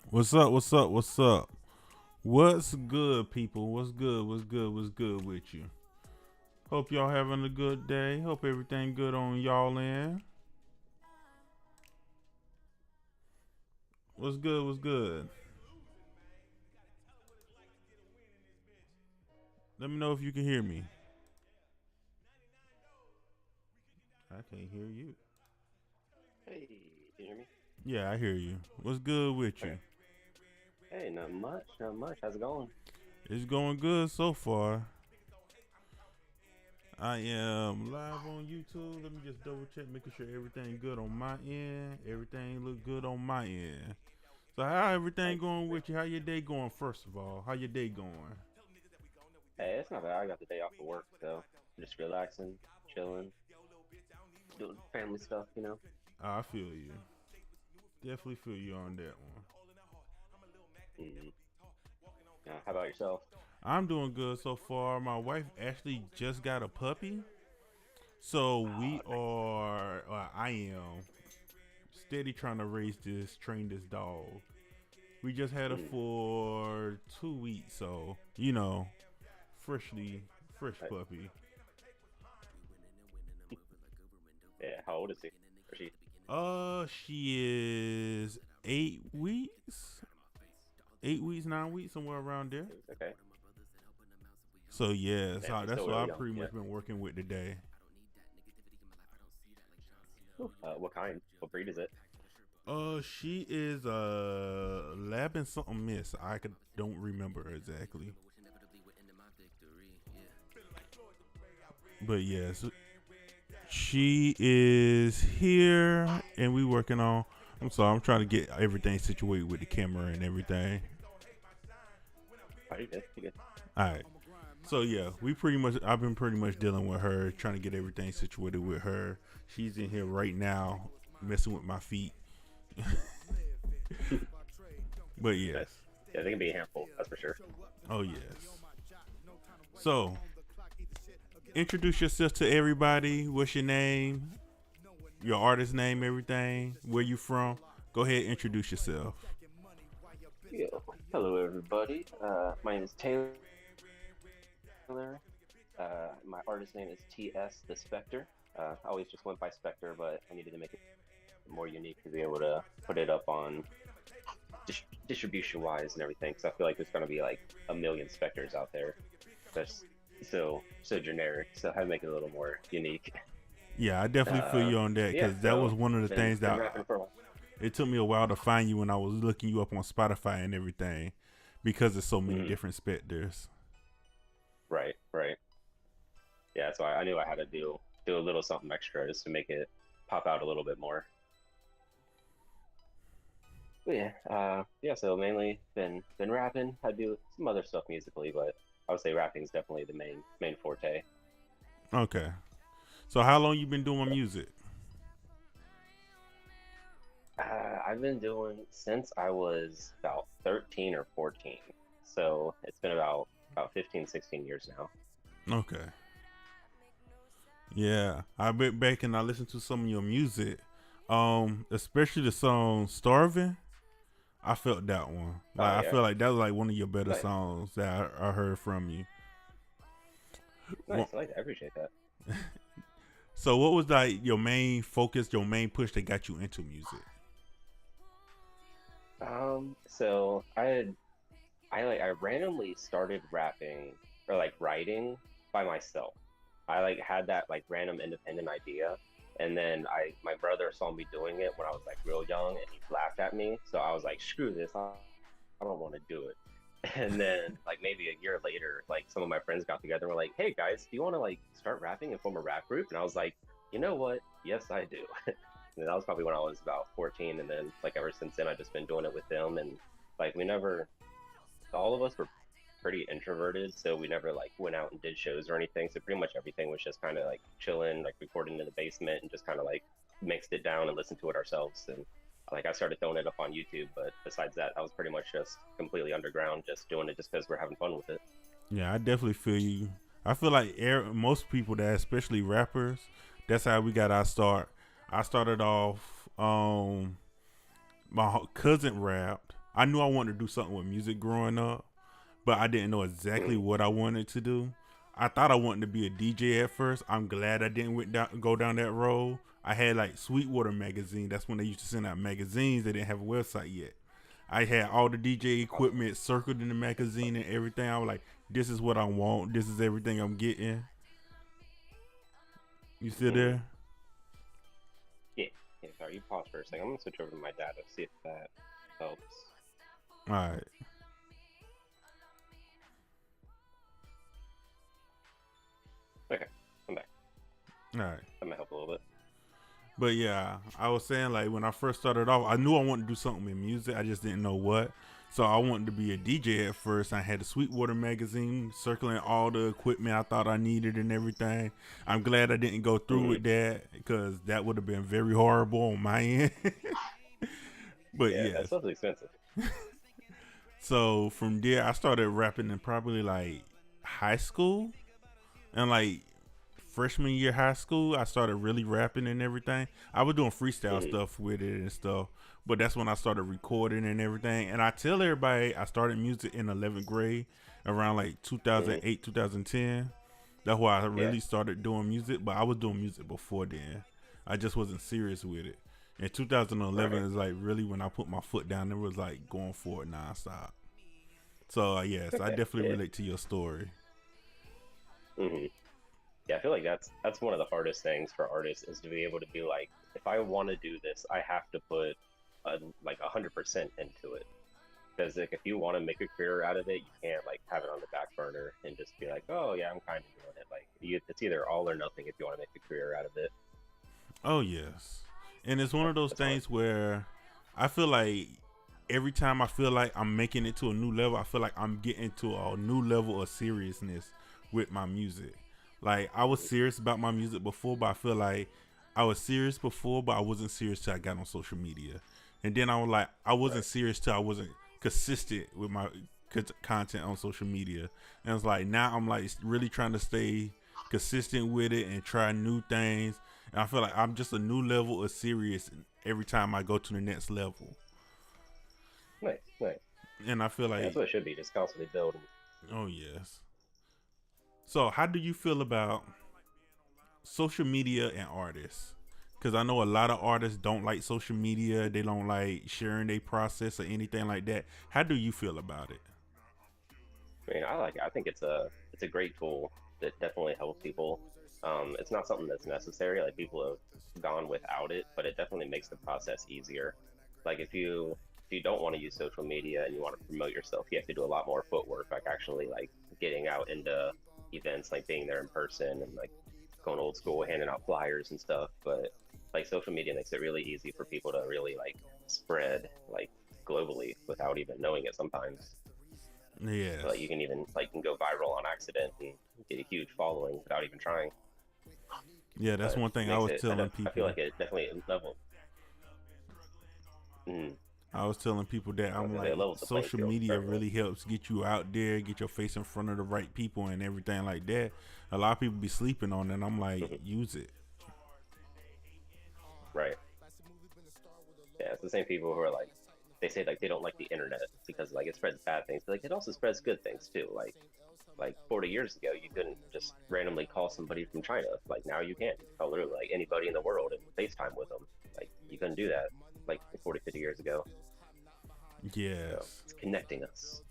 What's up? What's up? What's up? What's good, people? What's good? What's good? What's good with you? Hope y'all having a good day. Hope everything good on y'all end. What's good? What's good? Let me know if you can hear me. I can't hear you. Hey, can you hear me? Yeah, I hear you. What's good with Okay. you? Hey, not much, not much. How's it going? It's going good so far. I am live on YouTube. Let me just double check, making sure everything good on my end. Everything look good on my end. So how everything Nice. going with you? How your day going? First of all, how your day going? Hey, it's not bad. I got the day off of work, so just relaxing, chilling, doing family stuff. I feel you. Definitely feel you on that one. Mm. How about yourself? I'm doing good so far. My wife actually just got a puppy, so Oh, we nice. are. I am steady trying to train this dog. We just had her Mm. for 2 weeks, so fresh Nice. puppy. Yeah, how old is he? Or she? She is 8 weeks, 8 weeks, 9 weeks, somewhere around there. Okay. So yeah, Damn, so she's that's still what really I've young. pretty Yeah. much been working with today. Cool. What kind? What breed is it? She is lab and something miss. Don't remember exactly, but yes, she is here, and we working on. I'm sorry, I'm trying to get everything situated with the camera and everything. Oh, you good? You good? All right. So yeah, I've been pretty much dealing with her, trying to get everything situated with her. She's in here right now, messing with my feet. But yes. Nice. Yeah, they can be a handful. That's for sure. Oh yes. So introduce yourself to everybody. What's your name? Your artist name, everything. Where you from? Go ahead, introduce yourself. Yeah. Hello, everybody. My name is Taylor. My artist name is TS the Spectre. I always just went by Spectre, but I needed to make it more unique to be able to put it up on distribution wise and everything. Because I feel like there's going to be like a million Spectres out there. That's so generic. So I had to make it a little more unique. Yeah, I definitely feel Uh, you on that yeah. because that was So one of the been things been that rapping for a while. it took me a while to find you when I was looking you up on Spotify and everything because there's so many Mhm. different specters. Right. Right. Yeah. So I knew I had to do a little something extra just to make it pop out a little bit more. But yeah, yeah. So mainly been rapping. I do some other stuff musically, but I would say rapping is definitely the main forte. Okay. So how long you been doing music? I've been doing since I was about 13 or 14. So it's been about 15, 16 years now. Okay. Yeah, I went back and I listened to some of your music, especially the song "Starving." I felt that one. Oh Like I yeah, feel like that was like one of your better nice, songs that I heard from you. nice. I appreciate that. So, what was like your main focus, your main push that got you into music? So I randomly started rapping or like writing by myself. I like had that like random independent idea, and then my brother saw me doing it when I was like real young, and he laughed at me. So I was like, screw this, I don't want to do it. And then like maybe a year later, like some of my friends got together and were like, hey guys, do you want to like start rapping and form a rap group? And I was like, you know what? Yes, I do. And that was probably when I was about 14, and then like ever since then, I've just been doing it with them, and like we never all of us were pretty introverted, so we never like went out and did shows or anything. So pretty much everything was just kind of like chilling, like recording in the basement, and just kind of like mixed it down and listened to it ourselves. And like I started throwing it up on YouTube, but besides that, I was pretty much just completely underground, just doing it just because we're having fun with it. Yeah, I definitely feel you. I feel like most people that, especially rappers, that's how we got our start. I started off. My cousin rapped. I knew I wanted to do something with music growing up, but I didn't know exactly what I wanted to do. I thought I wanted to be a DJ at first. I'm glad I didn't go down that road. I had like Sweetwater magazine. That's when they used to send out magazines. They didn't have a website yet. I had all the DJ equipment circled in the magazine and everything. I was like, this is what I want. This is everything I'm getting. You still there? Yeah. Sorry, you pause for a second. I'm going to switch over to my data, see if that helps. All right. Okay, I'm back. All right. That might help a little bit. But yeah, I was saying, like, when I first started off, I knew I wanted to do something in music. I just didn't know what. So I wanted to be a DJ at first. I had the Sweetwater magazine circling all the equipment I thought I needed and everything. I'm glad I didn't go through with that, because that would have been very horrible on my end. But yeah, that stuff's expensive. So from there, I started rapping in probably like high school, and like freshman year high school, I started really rapping and everything. I was doing freestyle stuff with it and stuff, but that's when I started recording and everything. And I tell everybody I started music in 11th grade around like 2008, 2010. That's why I really started doing music, but I was doing music before then. I just wasn't serious with it. And 2011 is like really when I put my foot down. It was like going for it nonstop. So yes, I definitely relate to your story. Yeah, I feel like that's one of the hardest things for artists, is to be able to be like, if I want to do this, I have to put like 100% into it. Because like, if you want to make a career out of it, you can't like have it on the back burner and just be like, oh yeah, I'm kind of doing it. Like it's either all or nothing if you want to make a career out of it. Oh yes, and it's one of those things where I feel like every time I feel like I'm making it to a new level, I feel like I'm getting to a new level of seriousness with my music. Like I was serious about my music before, but I feel like I was serious before, but I wasn't serious till I got on social media. And then I was like, I wasn't serious till I wasn't consistent with my content on social media. And it's like, now I'm like really trying to stay consistent with it and try new things. And I feel like I'm just a new level of serious every time I go to the next level. Nice. And I feel like that's what it should be, just constantly building. Oh yes. So how do you feel about social media and artists? Because I know a lot of artists don't like social media. They don't like sharing their process or anything like that. How do you feel about it? I mean, I like it. I think it's a great tool that definitely helps people. It's not something that's necessary. Like people have gone without it, but it definitely makes the process easier. Like if you don't want to use social media and you want to promote yourself, you have to do a lot more footwork, like actually like getting out into events, like being there in person and like going old school, handing out flyers and stuff. But like social media makes it really easy for people to really like spread like globally without even knowing it sometimes. Yeah. So, like you can even like can go viral on accident and get a huge following without even trying. Yeah, that's one thing I was telling people. I feel like it definitely level. I was telling people that I'm like, social media really helps get you out there, get your face in front of the right people and everything like that. A lot of people be sleeping on it, and I'm like, use it. Right. Yeah, it's the same people who are like, they say like they don't like the internet because like it spreads bad things, but like it also spreads good things too. Like 40 years ago, you couldn't just randomly call somebody from China. Like now you can. Call literally like anybody in the world and FaceTime with them. Like you couldn't do that like 40, 50 years ago. Yes. So it's connecting us.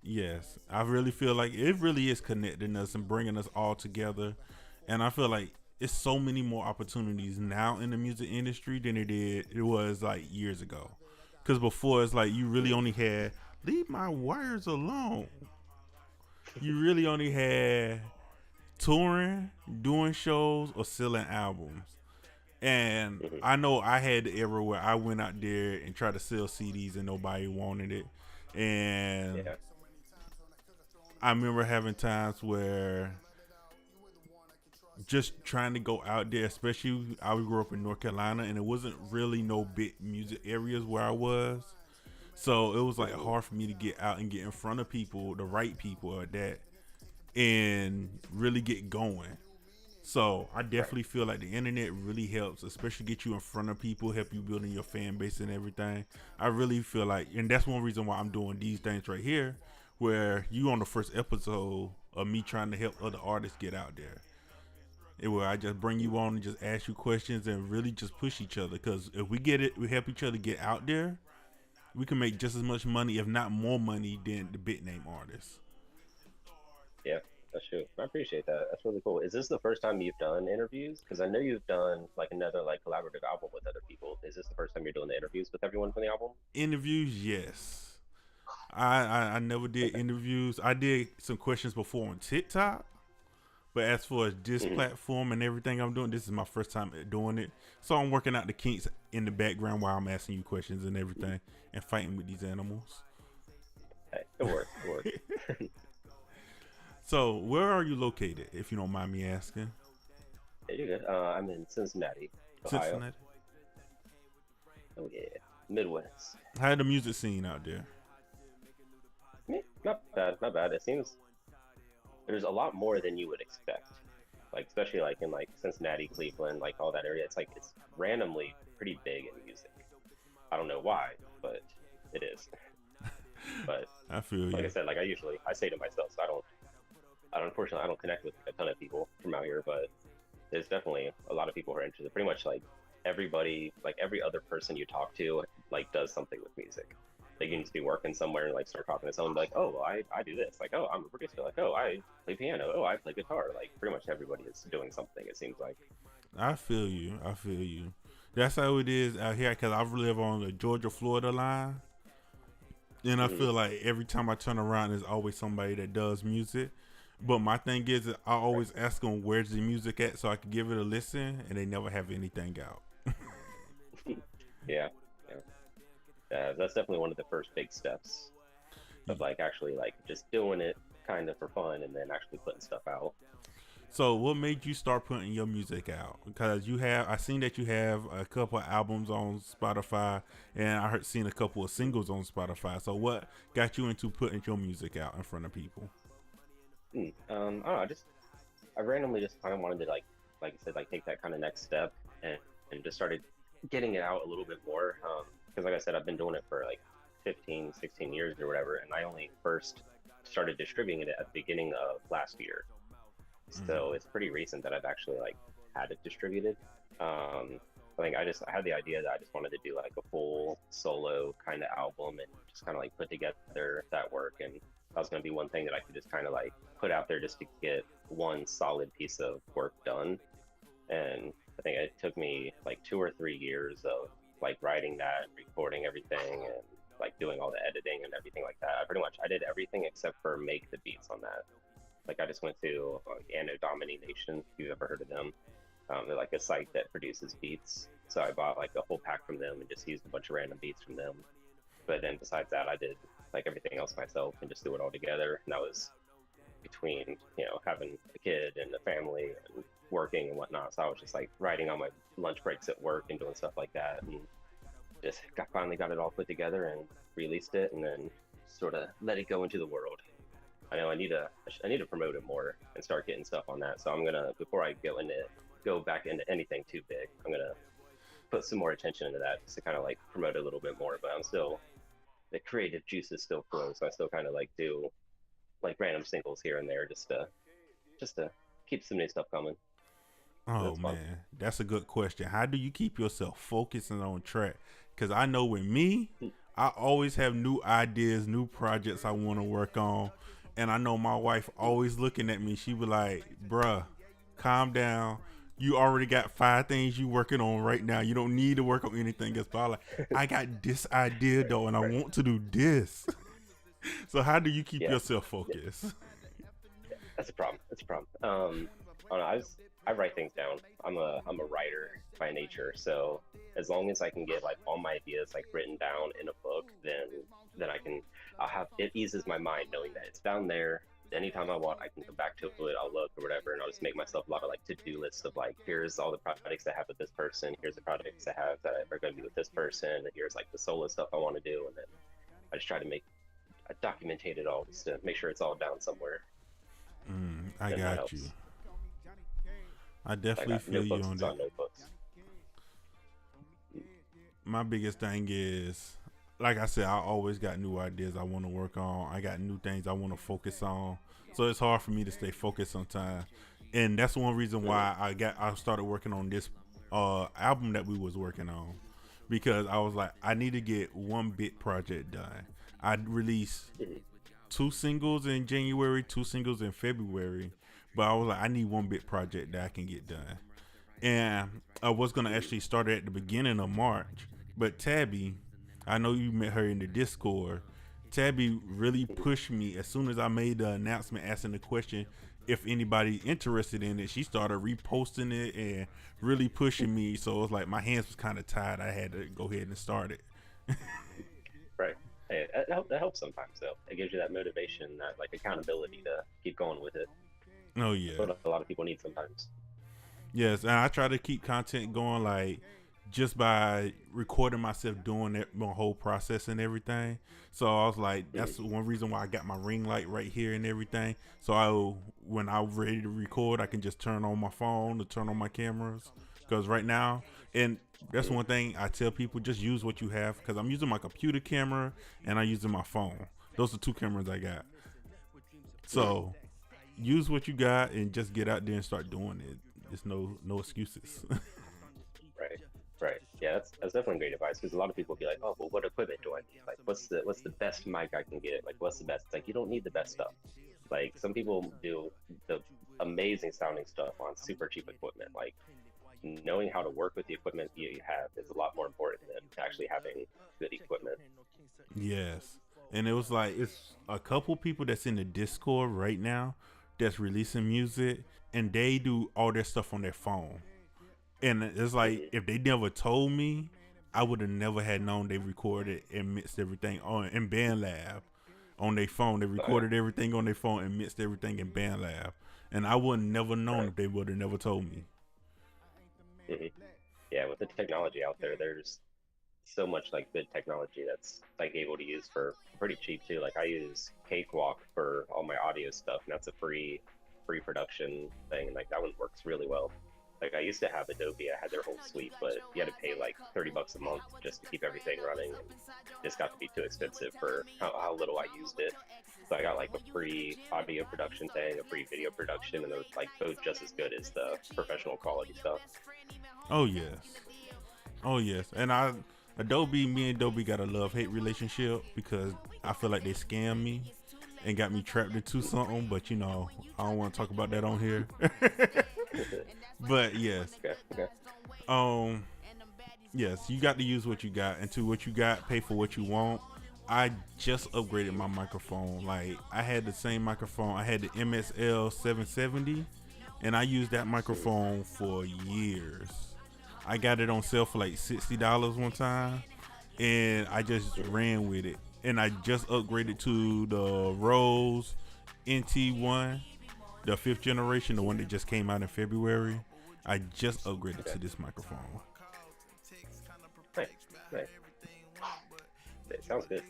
Yes. I really feel like it really is connecting us and bringing us all together. And I feel like it's so many more opportunities now in the music industry than it was like years ago. Because before it's like you really only had, leave my wires alone. You really only had touring, doing shows, or selling albums. And I know I had the era where I went out there and tried to sell CDs and nobody wanted it. And I remember having times where just trying to go out there, especially I grew up in North Carolina and it wasn't really no big music areas where I was. So it was like hard for me to get out and get in front of people, the right people at that, and really get going. So I definitely feel like the internet really helps, especially get you in front of people, help you building your fan base and everything. I really feel like, and that's one reason why I'm doing these things right here, where you on the first episode of me trying to help other artists get out there. Where I just bring you on and just ask you questions and really just push each other. Because if we get it, we help each other get out there, we can make just as much money, if not more money, than the big name artists. Yeah, that's true. I appreciate that. That's really cool. Is this the first time you've done interviews? Because I know you've done like another like collaborative album with other people. Is this the first time you're doing the interviews with everyone from the album? Interviews, yes. I never did interviews. I did some questions before on TikTok. But as for this platform and everything I'm doing, this is my first time doing it. So I'm working out the kinks in the background while I'm asking you questions and everything and fighting with these animals. Hey, it works. It works. So where are you located, if you don't mind me asking? Yeah, you're good. I'm in Cincinnati, Ohio. Cincinnati. Oh yeah, Midwest. How the music scene out there? Yeah, not bad, not bad. It seems there's a lot more than you would expect. Like especially like in like Cincinnati, Cleveland, like all that area. It's like it's randomly pretty big in music. I don't know why, but it is. But I feel like you. I said, like I say to myself, so unfortunately I don't connect with a ton of people from out here, but there's definitely a lot of people who are interested. Pretty much like everybody, like every other person you talk to, like does something with music. Like you need to be working somewhere and like start talking to someone like, oh, well, I do this. Like, oh, I'm a producer. Like, oh, I play piano. Oh, I play guitar. Like pretty much everybody is doing something, it seems like. I feel you. I feel you. That's how it is out here because I live on the Georgia-Florida line. And I feel like every time I turn around, there's always somebody that does music. But my thing is that I always ask them, where's the music at so I can give it a listen, and they never have anything out. Yeah. That's definitely one of the first big steps of like actually like just doing it kind of for fun and then actually putting stuff out. So what made you start putting your music out? Because I seen that you have a couple of albums on Spotify, and I seen a couple of singles on Spotify. So what got you into putting your music out in front of people? I don't know. I randomly just kind of wanted to like I said, like take that kind of next step and just started getting it out a little bit more. Because like I said, I've been doing it for like 15, 16 years or whatever, and I only first started distributing it at the beginning of last year. So it's pretty recent that I've actually like had it distributed. I think I had the idea that I just wanted to do like a full solo kind of album and just kind of like put together that work, and that was going to be one thing that I could just kind of like put out there just to get one solid piece of work done. And I think it took me like 2 or 3 years of like writing that, recording everything, and like doing all the editing and everything like that. I did everything except for make the beats on that. Like I just went to Domination, if you've ever heard of them. They're like a site that produces beats. So I bought like a whole pack from them and just used a bunch of random beats from them. But then besides that, I did like everything else myself and just threw it all together. And that was between, having a kid and a family and working and whatnot. So I was just like writing on my lunch breaks at work and doing stuff like that. And just finally got it all put together and released it and then sort of let it go into the world. I know I need to promote it more and start getting stuff on that. So I'm gonna, before I go back into anything too big, I'm gonna put some more attention into that just to kind of like promote it a little bit more. But the creative juices still flow, so I still kind of like do like random singles here and there just to keep some new stuff coming. Oh man, that's a good question. How do you keep yourself focused and on track? Because I know with me, I always have new ideas, new projects I want to work on. And I know my wife always looking at me. She be like, bruh, calm down. You already got 5 things you working on right now. You don't need to work on anything else. But I'm like, I got this idea though, and I want to do this. So how do you keep yourself focused? That's a problem. I don't know. I write things down. I'm a writer by nature. So as long as I can get like all my ideas like written down in a book, then it eases my mind knowing that it's down there. Anytime I want, I can come back to it, I'll look or whatever, and I'll just make myself a lot of like to-do lists of like, here's all the projects I have with this person, here's the projects I have that are going to be with this person, and here's like the solo stuff I want to do, and then I just try to document it all just to make sure it's all down somewhere. I got you. I I definitely got feel you notebooks on that. on notebooks. My biggest thing is, like I said, I always got new ideas I want to work on. I got new things I want to focus on. So it's hard for me to stay focused sometimes. And that's one reason why I started working on this album that we was working on, because I was like, I need to get one bit project done. I released 2 singles in January, 2 singles in February, but I was like, I need one bit project that I can get done. And I was gonna actually start it at the beginning of March, but Tabby, I know you met her in the Discord. Tabby really pushed me as soon as I made the announcement asking the question if anybody interested in it. She started reposting it and really pushing me. So it was like my hands was kind of tied. I had to go ahead and start it. Right. Hey, that helps sometimes though. It gives you that motivation, that like accountability to keep going with it. Oh That's yeah. what a lot of people need sometimes. Yes, and I try to keep content going, like just by recording myself doing it, my whole process and everything. So I was like, that's one reason why I got my ring light right here and everything. So when I'm ready to record, I can just turn on my phone or turn on my cameras. Because right now, and that's one thing I tell people, just use what you have. Because I'm using my computer camera and I'm using my phone. Those are 2 cameras I got. So use what you got and just get out there and start doing it. There's no excuses. Right. Right. Yeah, that's definitely great advice, because a lot of people be like, oh, well, what equipment do I need? Like, what's the best mic I can get? Like, what's the best? It's like, you don't need the best stuff. Like, some people do the amazing sounding stuff on super cheap equipment. Like, knowing how to work with the equipment you have is a lot more important than actually having good equipment. Yes. And it was like, it's a couple people that's in the Discord right now that's releasing music, and they do all their stuff on their phone. And it's like, if they never told me, I would have never had known they recorded and mixed everything on in BandLab on their phone. They recorded everything on their phone and mixed everything in BandLab. And I would never known if they would have never told me. Yeah, with the technology out there, there's so much like good technology that's like able to use for pretty cheap too. Like I use Cakewalk for all my audio stuff, and that's a free production thing, and like that one works really well. Like I used to have Adobe, I had their whole suite, but you had to pay like $30 a month just to keep everything running, and it just got to be too expensive for how little I used it. So I got like a free audio production thing, a free video production, and they're like both just as good as the professional quality stuff. Oh yes. Oh yes. And me and Adobe got a love-hate relationship, because I feel like they scammed me and got me trapped into something, but you know, I don't want to talk about that on here. But yes. Okay. Yes, you got to use what you got, and to what you got, pay for what you want. I just upgraded my microphone. Like I had the same microphone. I had the MSL 770, and I used that microphone for years. I got it on sale for like $60 one time, and I just ran with it. And I just upgraded to the Rose NT1, the 5th generation, the one that just came out in February. I just upgraded to this microphone. Right. It sounds good.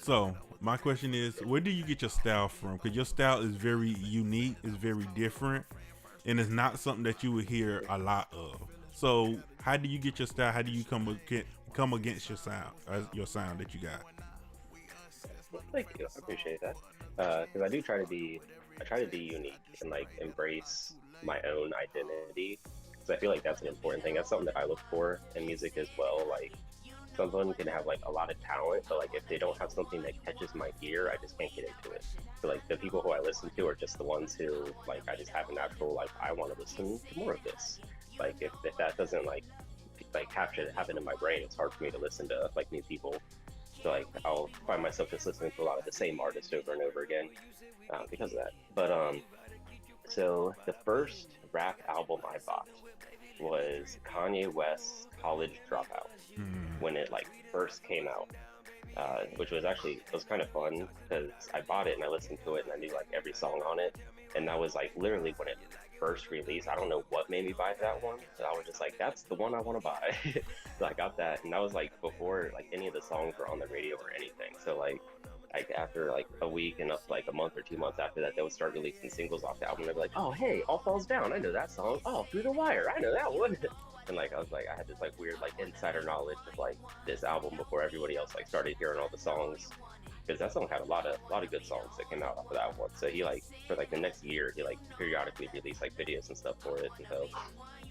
So my question is, where do you get your style from? Because your style is very unique, it's very different, and it's not something that you would hear a lot of. So how do you get your style? How do you come against your sound that you got? Thank you. I appreciate that. Because I try to be unique and like embrace my own identity. Because I feel like that's an important thing. That's something that I look for in music as well. Like someone can have like a lot of talent, but like if they don't have something that catches my ear, I just can't get into it. So like the people who I listen to are just the ones who like I just have a natural like I want to listen to more of this. Like if that doesn't like happen in my brain, it's hard for me to listen to like new people. So like I'll find myself just listening to a lot of the same artists over and over again because of that. But so the first rap album I bought was Kanye West's College Dropout when it like first came out, which was actually, it was kind of fun because I bought it and I listened to it and I knew like every song on it, and that was like literally when it first released. I don't know what made me buy that one, but I was just like, that's the one I want to buy. So I got that, and that was like before like any of the songs were on the radio or anything. So like like after like a week and up to like a month or 2 months after that, they would start releasing singles off the album. They'd be like, oh hey, All Falls Down, I know that song. Oh, Through the Wire, I know that one. And like I was like, I had this like weird like insider knowledge of like this album before everybody else like started hearing all the songs, because that song had a lot of good songs that came out off of that one. So he like for like the next year he like periodically released like videos and stuff for it, and so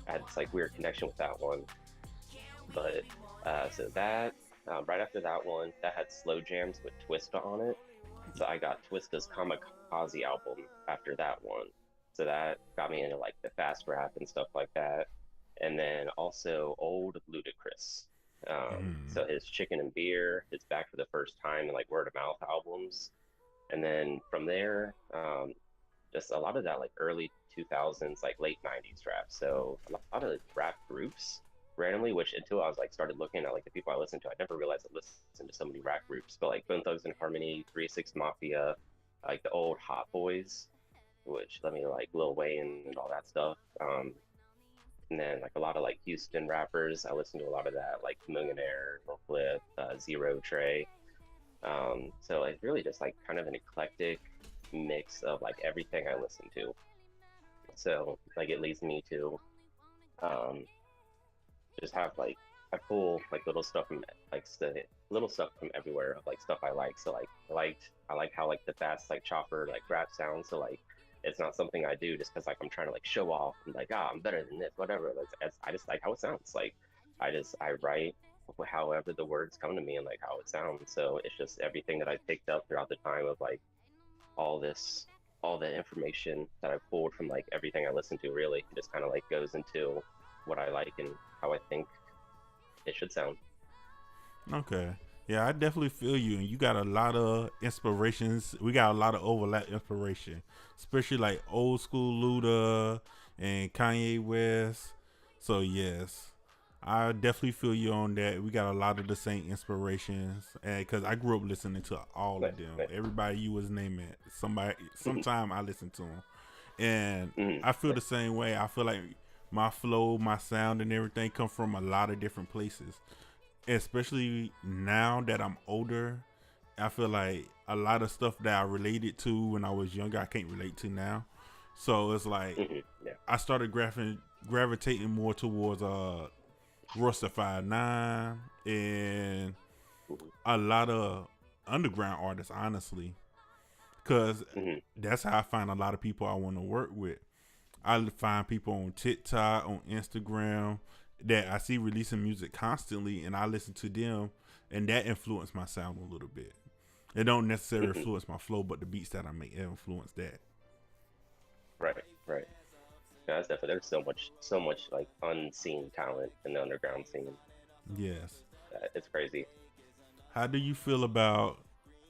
I had this like weird connection with that one. But so that right after that one, that had slow jams with Twista on it. So I got Twista's Kamikaze album after that one. So that got me into like the fast rap and stuff like that. And then also old Ludacris. So his Chicken and Beer, his Back for the First Time, and like Word of Mouth albums. And then from there, just a lot of that like early 2000s, like late 90s rap. So a lot of rap groups randomly, which until I was like started looking at like the people I listened to, I never realized I listened to so many rap groups. But like Bone Thugs and Harmony, 3 6 Mafia, like the old Hot Boys, which let me like Lil Wayne and all that stuff. And then like a lot of like Houston rappers, I listened to a lot of that, like Millionaire, Cliff, Zero Trey. So it's really just like kind of an eclectic mix of like everything I listen to. So like it leads me to just have like I pull like little stuff from like little stuff from everywhere of like stuff I like. So like I like how like the fast like chopper like rap sounds. So like it's not something I do just because like I'm trying to like show off and like I'm better than this, whatever. I just like how it sounds. Like I write however the words come to me and like how it sounds. So it's just everything that I picked up throughout the time of like all the information that I pulled from like everything I listen to. Really, it just kind of like goes into what I like and how I think it should sound. Okay. Yeah, I definitely feel you. And you got a lot of inspirations. We got a lot of overlap inspiration, especially like old school Luda and Kanye West. So, yes, I definitely feel you on that. We got a lot of the same inspirations. And because I grew up listening to all of them. Everybody you was naming, sometime I listened to them. And I feel the same way. I feel like my flow, my sound, and everything come from a lot of different places. Especially now that I'm older, I feel like a lot of stuff that I related to when I was younger, I can't relate to now. So it's like I started gravitating more towards Royce 5'9" and a lot of underground artists, honestly, because that's how I find a lot of people I want to work with. I find people on TikTok, on Instagram, that I see releasing music constantly, and I listen to them, and that influenced my sound a little bit. It don't necessarily influence my flow, but the beats that I make influence that. Right. Yeah, that's definitely, there's so much like unseen talent in the underground scene. Yes. It's crazy. How do you feel about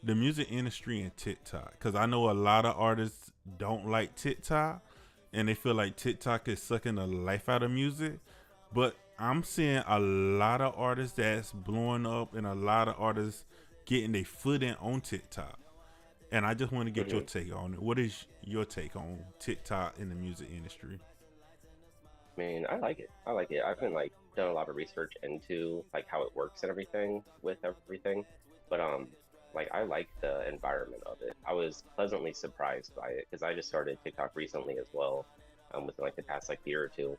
the music industry and TikTok? Because I know a lot of artists don't like TikTok, and they feel like TikTok is sucking the life out of music. But I'm seeing a lot of artists that's blowing up and a lot of artists getting their foot in on TikTok. And I just want to get your take on it. What is your take on TikTok in the music industry? I mean, I like it. I've been like done a lot of research into like how it works and everything with everything. But like I like the environment of it. I was pleasantly surprised by it because I just started TikTok recently as well, within like the past like year or two.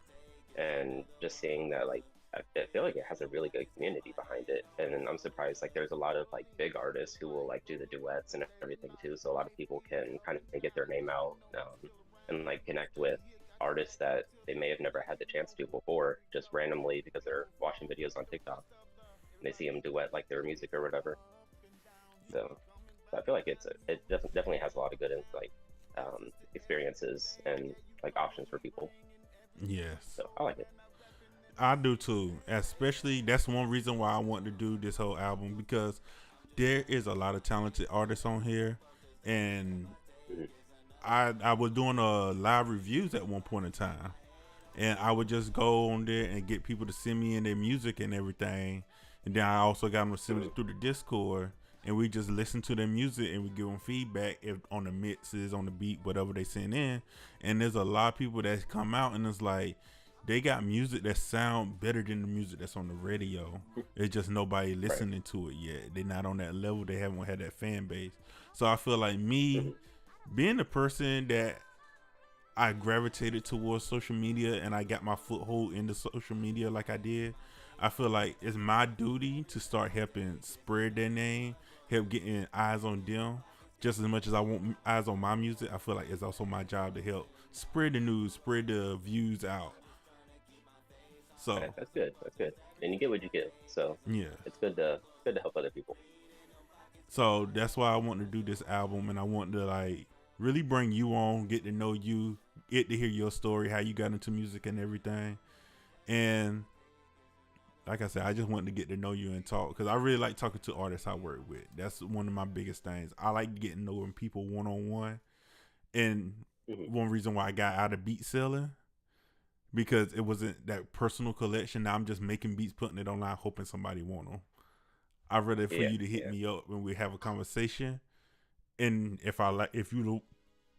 And just seeing that, like, I feel like it has a really good community behind it. And then I'm surprised, like, there's a lot of like big artists who will like do the duets and everything too. So a lot of people can kind of get their name out, and like connect with artists that they may have never had the chance to before, just randomly because they're watching videos on TikTok and they see them duet like their music or whatever. So I feel like it definitely has a lot of good like experiences and like options for people. Yes. So I like it. I do too. Especially that's one reason why I want to do this whole album, because there is a lot of talented artists on here, and I was doing live reviews at one point in time, and I would just go on there and get people to send me in their music and everything, and then I also got them to send it through the Discord, and we just listen to their music and we give them feedback on the mixes, on the beat, whatever they send in. And there's a lot of people that come out and it's like, they got music that sound better than the music that's on the radio. It's just nobody listening to it yet. They're not on that level. They haven't had that fan base. So I feel like me being the person that I gravitated towards social media and I got my foothold into social media like I did, I feel like it's my duty to start helping spread their name, help getting eyes on them. Just as much as I want eyes on my music, I feel like it's also my job to help spread the news, spread the views out. So Right, that's good. That's good. And you get what you get. So yeah. it's good to help other people. So that's why I want to do this album, and I want to like really bring you on, get to know you, get to hear your story, how you got into music and everything. And like I said, I just wanted to get to know you and talk because I really like talking to artists I work with. That's one of my biggest things. I like getting knowing people one on one. And one reason why I got out of beat selling, because it wasn't that personal collection. Now I'm just making beats, putting it online, hoping somebody want them. I'd rather for you to hit me up when we have a conversation, and if you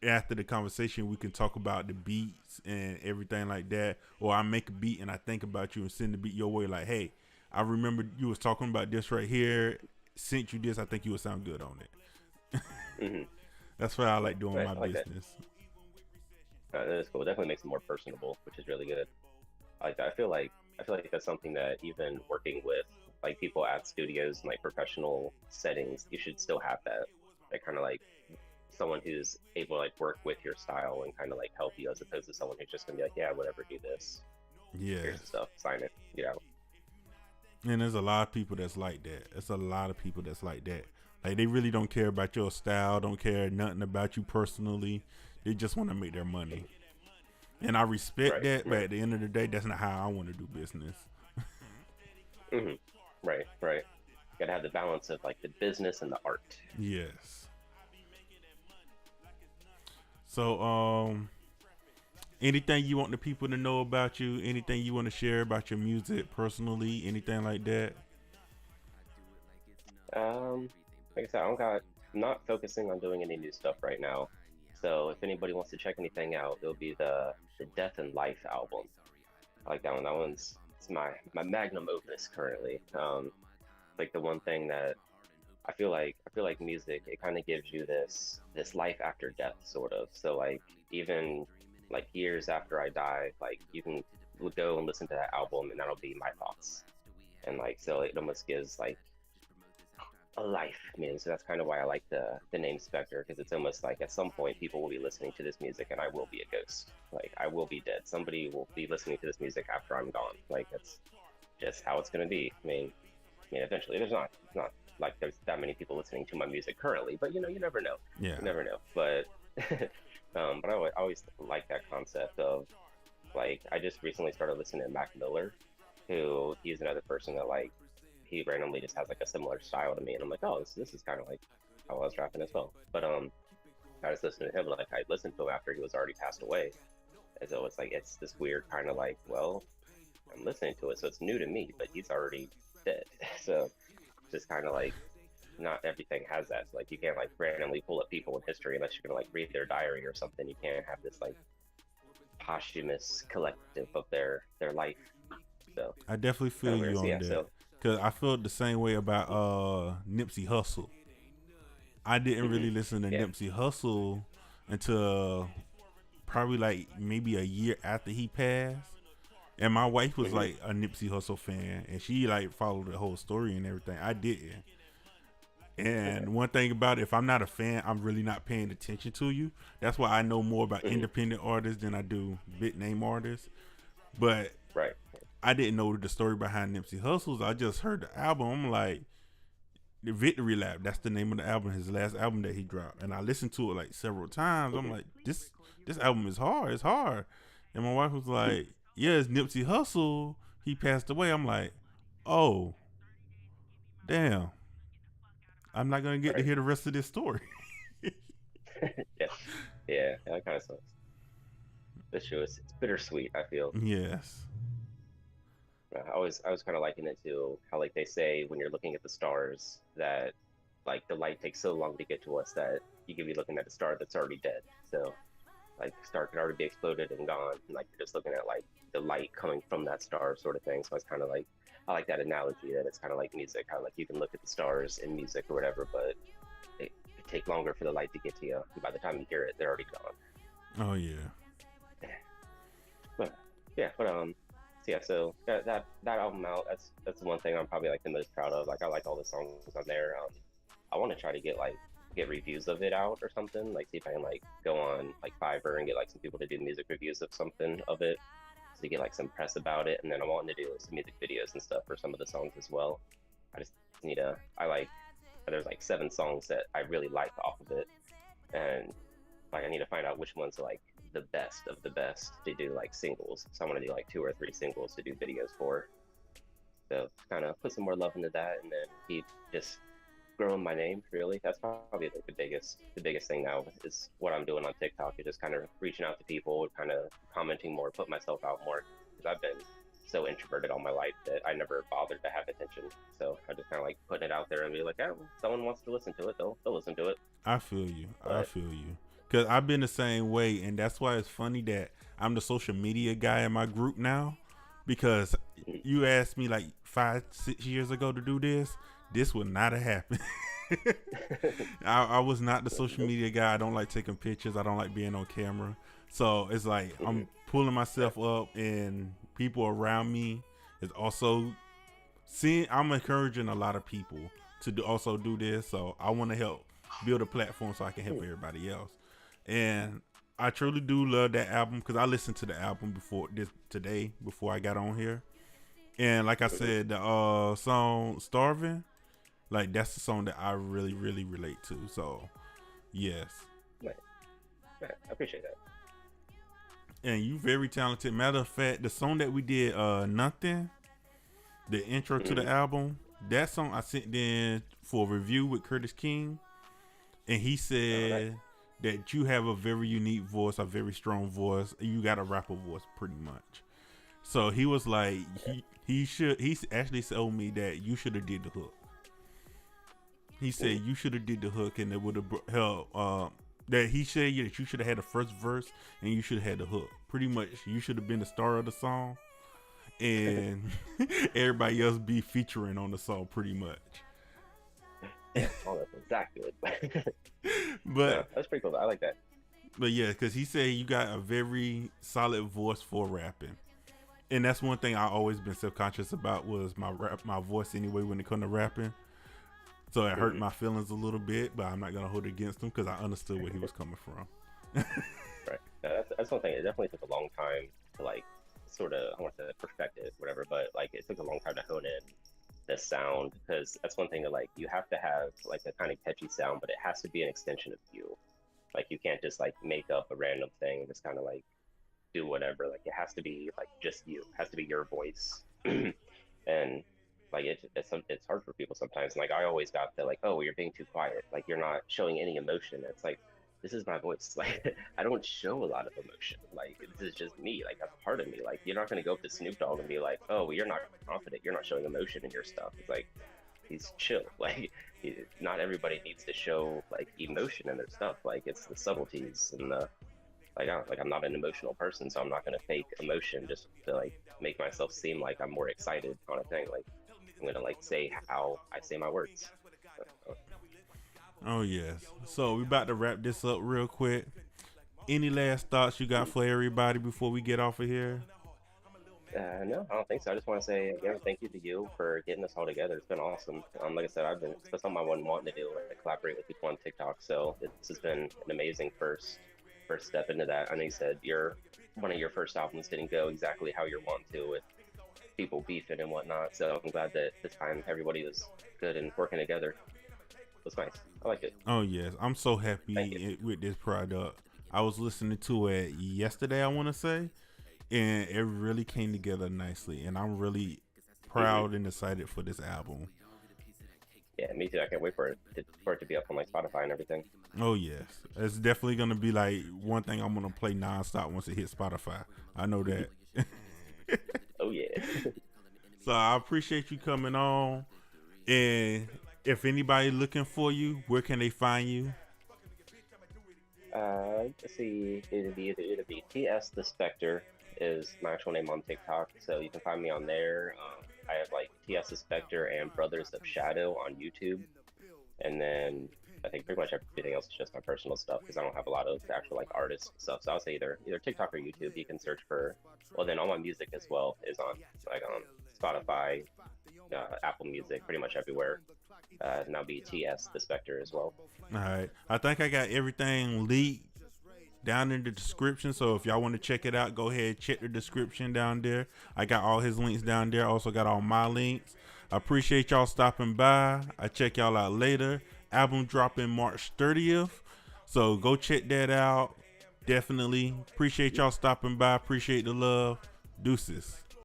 after the conversation we can talk about the beats and everything like that, or I make a beat and I think about you and send the beat your way. Like, hey, I remember you was talking about this right here. Sent you this. I think you would sound good on it. That's why I like doing my business. That is cool. It definitely makes it more personable, which is really good. Like I feel like that's something that even working with like people at studios and like professional settings, you should still have that kind of like someone who's able to like work with your style and kind of like help you, as opposed to someone who's just gonna be like, yeah, whatever, do this. Yeah. Here's the stuff, sign it. Yeah. And there's a lot of people that's like that. It's a lot of people that's like that. Like they really don't care about your style, don't care nothing about you personally. They just want to make their money. And I respect that, but at the end of the day, that's not how I want to do business. Right. Gotta have the balance of like the business and the art. Yes. So, anything you want the people to know about you? Anything you want to share about your music personally? Anything like that? Like I said, I'm not focusing on doing any new stuff right now. So if anybody wants to check anything out, it'll be the Death and Life album. I like that one. That one's my magnum opus currently. Like the one thing that I feel like music, it kind of gives you this life after death sort of. So like even like years after I die, like you can go and listen to that album and that'll be my thoughts. And like so it almost gives like a life, man. So that's kind of why I like the name Spectre, because it's almost like at some point people will be listening to this music and I will be a ghost. Like I will be dead. Somebody will be listening to this music after I'm gone. Like that's just how it's gonna be. I mean eventually it's not like there's that many people listening to my music currently, but you never know. Yeah. You never know. But but I always like that concept of like, I just recently started listening to Mac Miller, who he's another person that like he randomly just has like a similar style to me, and I'm like, oh, this is kind of like how I was rapping as well. But I was listening to him, like I listened to him after he was already passed away, and so it's like it's this weird kind of like, well, I'm listening to it, so it's new to me, but he's already dead. So just kind of like not everything has that. So like you can't like randomly pull up people in history unless you're gonna like read their diary or something. You can't have this like posthumous collective of their life. So I definitely feel you on that. Cause I felt the same way about Nipsey Hussle. I didn't really listen to Nipsey Hussle until probably like maybe a year after he passed. And my wife was like a Nipsey Hussle fan, and she like followed the whole story and everything. I didn't. And one thing about it, if I'm not a fan, I'm really not paying attention to you. That's why I know more about independent artists than I do big name artists. But I didn't know the story behind Nipsey Hussle's. I just heard the album. I'm like, the Victory Lap. That's the name of the album, his last album that he dropped. And I listened to it like several times. I'm like, this album is hard. It's hard. And my wife was like, yeah, it's Nipsey Hussle. He passed away. I'm like, oh, damn. I'm not gonna get to hear the rest of this story. Yeah, that kind of sucks. This show it's bittersweet, I feel. Yes. I was kind of liking it to how like they say when you're looking at the stars that like the light takes so long to get to us that you could be looking at a star that's already dead. So like star could already be exploded and gone, and like you're just looking at like the light coming from that star sort of thing. So it's kind of like, I like that analogy that it's kind of like music, how like you can look at the stars in music or whatever, but it could take longer for the light to get to you. And by the time you hear it, they're already gone. Oh yeah. But yeah, but so yeah, so that album out, that's the one thing I'm probably like the most proud of. Like I like all the songs on there. I want to try to get reviews of it out or something. Like see if I can like go on like Fiverr and get like some people to do music reviews of something of it, to get like some press about it. And then I'm wanting to do some music videos and stuff for some of the songs as well. I just need to. There's like 7 songs that I really like off of it, and like I need to find out which ones are like the best of the best to do like singles. So I want to do like 2 or 3 singles to do videos for. So kind of put some more love into that, and then keep just growing my name. Really, that's probably like the biggest thing now is what I'm doing on TikTok. Is just kind of reaching out to people, kind of commenting more, put myself out more, because I've been so introverted all my life that I never bothered to have attention. So I just kind of like putting it out there and be like, well, someone wants to listen to it, they'll listen to it. I feel you. I feel you. Because I've been the same way, and that's why it's funny that I'm the social media guy in my group now. Because you asked me like 5-6 years ago to do this would not have happened. I was not the social media guy. I don't like taking pictures. I don't like being on camera. So it's like I'm pulling myself up, and people around me is also seeing. I'm encouraging a lot of people to also do this. So I want to help build a platform so I can help everybody else. And I truly do love that album, because I listened to the album before I got on here. And like I said, the song Starving, like that's the song that I really, really relate to. So yes. Right. I appreciate that. And you very talented. Matter of fact, the song that we did, Nothing, the intro to the album, that song I sent in for a review with Curtis King. And he said that you have a very unique voice, a very strong voice. You got a rapper voice pretty much. So he was like, he actually told me that you should have did the hook. He said you should have did the hook, and it would have helped. That he said that you should have had the first verse and you should have had the hook. Pretty much, you should have been the star of the song, and everybody else be featuring on the song pretty much. Oh, that's exactly it. But yeah, that's pretty cool. I like that. But yeah, because he said you got a very solid voice for rapping. And that's one thing I always been self-conscious about, was my voice anyway when it come to rapping. So it hurt my feelings a little bit, but I'm not gonna hold it against him because I understood where he was coming from. Right. That's one thing. It definitely took a long time to like sort of, I want to perfect it, whatever, but like it took a long time to hone in the sound, because that's one thing that like you have to have like a kind of catchy sound, but it has to be an extension of you. Like you can't just like make up a random thing and just kind of like do whatever. Like it has to be like just you. It has to be your voice. And like it's hard for people sometimes. Like I always got the like, oh, you're being too quiet. Like you're not showing any emotion. It's like, this is my voice. Like I don't show a lot of emotion. Like this is just me. Like that's part of me. Like you're not gonna go up to Snoop Dogg and be like, oh, well, you're not confident. You're not showing emotion in your stuff. It's like, he's chill. Like not everybody needs to show like emotion in their stuff. Like it's the subtleties and the I'm not an emotional person, so I'm not gonna fake emotion just to like make myself seem like I'm more excited on a thing. Like I'm gonna like say how I say my words. Oh yes. So we about to wrap this up real quick. Any last thoughts you got for everybody before we get off of here? No, I don't think so. I just want to say again, thank you to you for getting us all together. It's been awesome. Like I said, it's something I've been wanting to do, like collaborate with people on TikTok. So this has been an amazing first step into that. I know you said one of your first albums didn't go exactly how you're wanting to, with people beefing and whatnot. So I'm glad that this time everybody was good and working together. It was nice. I like it. Oh yes, I'm so happy with this product. I was listening to it yesterday, I want to say, and it really came together nicely. And I'm really proud and excited for this album. Yeah, me too. I can't wait for it to be up on like Spotify and everything. Oh yes, it's definitely gonna be like one thing I'm gonna play nonstop once it hits Spotify. I know that. Oh yeah. So I appreciate you coming on. And if anybody looking for you, where can they find you? Let's see, it'd be TS the Spectre is my actual name on TikTok, so you can find me on there. I have like TS the Spectre and Brothers of Shadow on YouTube, and then I think pretty much everything else is just my personal stuff because I don't have a lot of actual like artist stuff. So I'll say either TikTok or YouTube. You can search for. Well, then all my music as well is on like Spotify, Apple Music, pretty much everywhere. And that'll be TS the Spectre as well. All right, I think I got everything leaked down in the description, so if y'all want to check it out, go ahead, check the description down there. I got all his links down there. Also got all my links. I appreciate y'all stopping by. I check y'all out later. Album dropping March 30th, so go check that out. Definitely appreciate y'all stopping by. Appreciate the love. Deuces.